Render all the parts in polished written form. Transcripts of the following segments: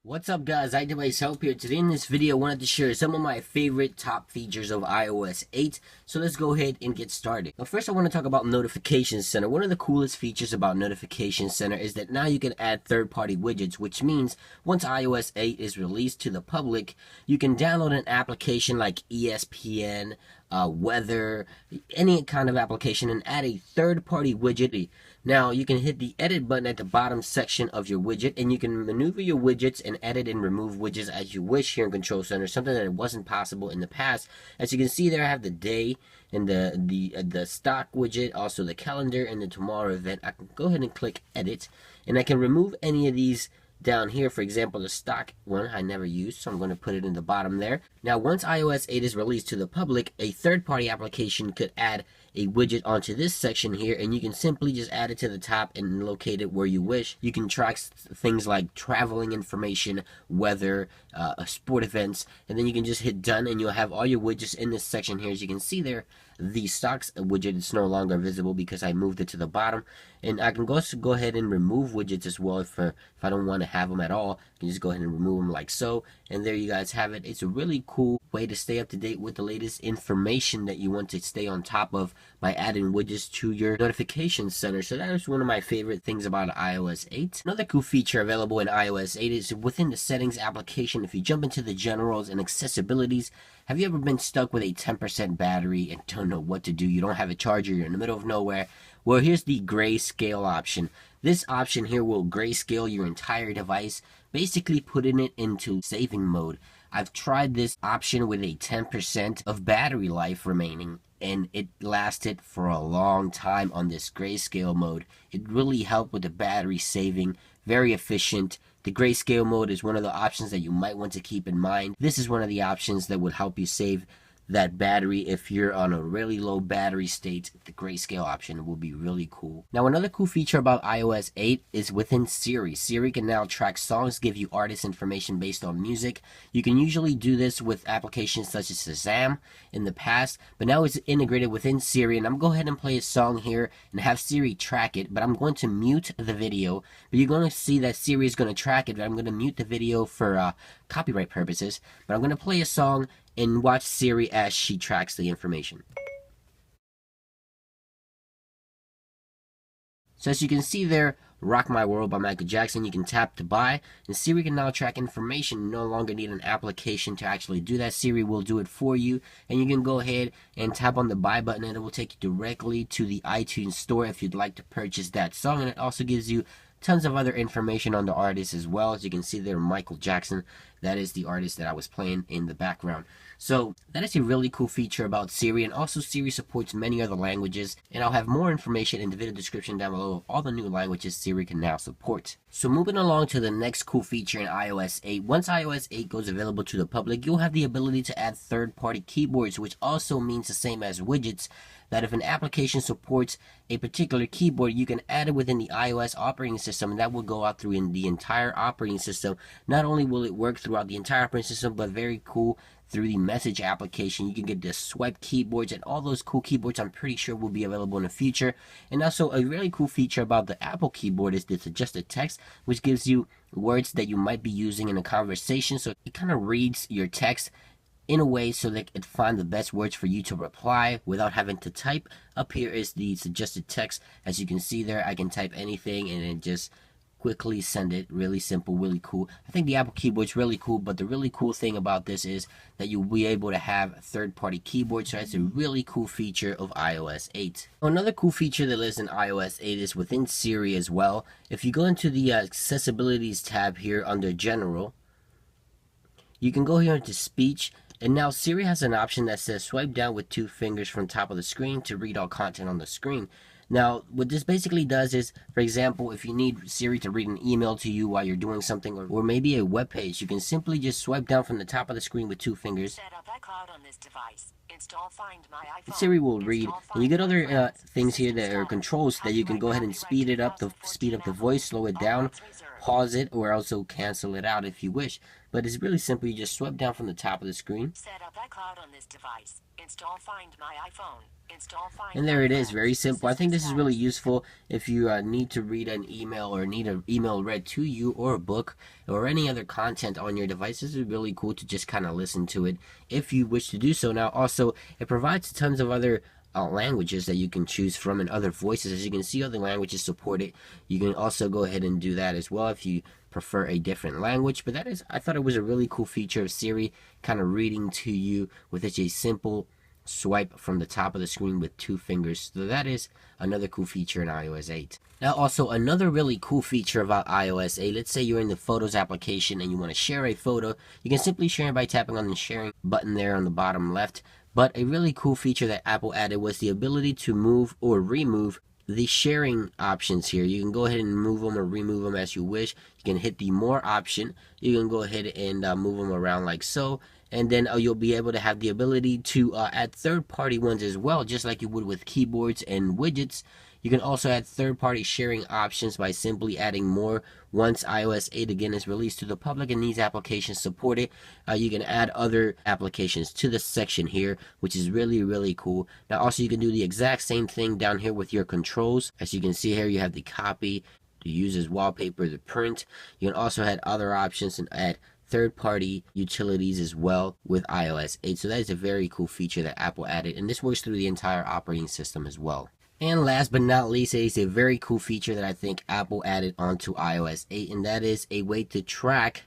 What's up guys, iDevice Help here. Today in this video I wanted to share some of my favorite top features of iOS 8. So let's go ahead and get started. Now first I want to talk about Notification Center. One of the coolest features about Notification Center is that now you can add third-party widgets, which means once iOS 8 is released to the public, you can download an application like ESPN, weather, any kind of application, and add a third-party widget. Now you can hit the edit button at the bottom section of your widget, and you can maneuver your widgets and edit and remove widgets as you wish here in Control Center, something that wasn't possible in the past. As you can see there, I have the day and the stock widget, also the calendar and the tomorrow event. I can go ahead and click edit, and I can remove any of these down here. For example, the stock one I never used, so I'm going to put it in the bottom there. Now once iOS 8 is released to the public, a third-party application could add a widget onto this section here, and you can simply just add it to the top and locate it where you wish. You can track things like traveling information, weather, sport events, and then you can just hit done and you'll have all your widgets in this section here. As you can see there, the stocks widget is no longer visible because I moved it to the bottom, and I can go ahead and remove widgets as well if I don't want to have them at all. I can just go ahead and remove them like so, and there you guys have it. It's a really cool way to stay up to date with the latest information that you want to stay on top of by adding widgets to your notification center. So that is one of my favorite things about iOS 8. Another cool feature available in iOS 8 is within the settings application. If you jump into the generals and accessibilities, have you ever been stuck with a 10% battery and don't know what to do? You don't have a charger, you're in the middle of nowhere. Well, here's the grayscale option. This option here will grayscale your entire device, basically putting it into saving mode. I've tried this option with a 10% of battery life remaining, and it lasted for a long time on this grayscale mode. It really helped with the battery saving, very efficient. The grayscale mode is one of the options that you might want to keep in mind. This is one of the options that would help you save that battery if you're on a really low battery state. The grayscale option will be really cool. Now another cool feature about iOS 8 is within Siri. Siri can now track songs, give you artist information based on music. You can usually do this with applications such as Shazam in the past, but now it's integrated within Siri, and I'm going to go ahead and play a song here and have Siri track it, but I'm going to mute the video. But you're going to see that Siri is going to track it, but I'm going to mute the video for copyright purposes. But I'm going to play a song and watch Siri as she tracks the information. So as you can see there, Rock My World by Michael Jackson, you can tap to buy, and Siri can now track information. You no longer need an application to actually do that. Siri will do it for you, and you can go ahead and tap on the buy button, and it will take you directly to the iTunes store if you'd like to purchase that song. And it also gives you tons of other information on the artist as well. As you can see there, Michael Jackson, that is the artist that I was playing in the background. So that is a really cool feature about Siri, and also Siri supports many other languages, and I'll have more information in the video description down below of all the new languages Siri can now support. So moving along to the next cool feature in iOS 8. Once iOS 8 goes available to the public, you'll have the ability to add third-party keyboards, which also means the same as widgets, that if an application supports a particular keyboard, you can add it within the iOS operating system, and that will go out through in the entire operating system. Not only will it work throughout the entire operating system, but very cool, through the message application. You can get the swipe keyboards, and all those cool keyboards I'm pretty sure will be available in the future. And also a really cool feature about the Apple keyboard is the suggested text, which gives you words that you might be using in a conversation. So it kind of reads your text in a way so that it finds the best words for you to reply without having to type. Up here is the suggested text. As you can see there, I can type anything and then just quickly send it. Really simple, really cool. I think the Apple keyboard's really cool, but the really cool thing about this is that you'll be able to have third-party keyboards. So that's a really cool feature of iOS 8. Another cool feature that lives in iOS 8 is within Siri as well. If you go into the accessibilities tab here under general, you can go here into speech, and now Siri has an option that says swipe down with 2 fingers from top of the screen to read all content on the screen. Now, what this basically does is, for example, if you need Siri to read an email to you while you're doing something, or maybe a web page, you can simply just swipe down from the top of the screen with 2 fingers. Set up iCloud on this device. Siri will read, and you get other things here that are controls that you can go ahead and speed up the voice, slow it down, pause it, or also cancel it out if you wish. But it's really simple. You just swipe down from the top of the screen. Set up iCloud on this device. Install Find My iPhone. Install Find And there it is, very simple. I think this is really useful if you need to read an email or need an email read to you, or a book or any other content on your device. This is really cool to just kind of listen to it if you wish to do so. Now also, it provides tons of other languages that you can choose from and other voices. As you can see, other languages support it. You can also go ahead and do that as well if you prefer a different language. But I thought it was a really cool feature of Siri kind of reading to you with just a simple swipe from the top of the screen with 2 fingers. So that is another cool feature in iOS 8. Now also, another really cool feature about iOS 8, let's say you're in the Photos application and you want to share a photo. You can simply share it by tapping on the sharing button there on the bottom left. But a really cool feature that Apple added was the ability to move or remove the sharing options here. You can go ahead and move them or remove them as you wish. You can hit the more option. You can go ahead and move them around like so. And then you'll be able to have the ability to add third-party ones as well, just like you would with keyboards and widgets. You can also add third-party sharing options by simply adding more once iOS 8 again is released to the public and these applications support it. You can add other applications to this section here, which is really, really cool. Now also, you can do the exact same thing down here with your controls. As you can see here, you have the copy, to use as wallpaper, the print. You can also add other options and add third-party utilities as well with iOS 8. So that is a very cool feature that Apple added, and this works through the entire operating system as well. And last but not least, it is a very cool feature that I think Apple added onto iOS 8, and that is a way to track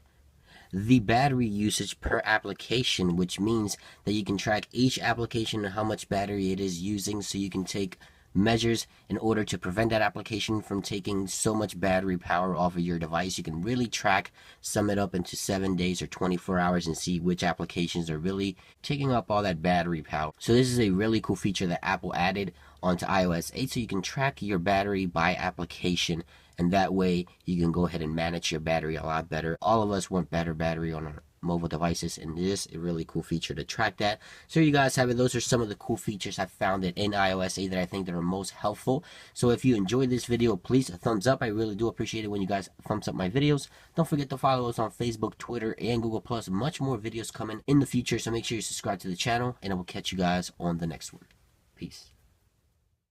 the battery usage per application, which means that you can track each application and how much battery it is using, so you can take measures in order to prevent that application from taking so much battery power off of your device. You can really track, sum it up into 7 days or 24 hours and see which applications are really taking up all that battery power. So this is a really cool feature that Apple added onto iOS 8, so you can track your battery by application, and that way you can go ahead and manage your battery a lot better. All of us want better battery on our mobile devices, and this is a really cool feature to track that. So you guys have it. Those are some of the cool features I found in iOS 8 that I think that are most helpful. So if you enjoyed this video, please a thumbs up. I really do appreciate it when you guys thumbs up my videos. Don't forget to follow us on Facebook, Twitter, and Google+. Much more videos coming in the future, so make sure you subscribe to the channel, and I will catch you guys on the next one. Peace.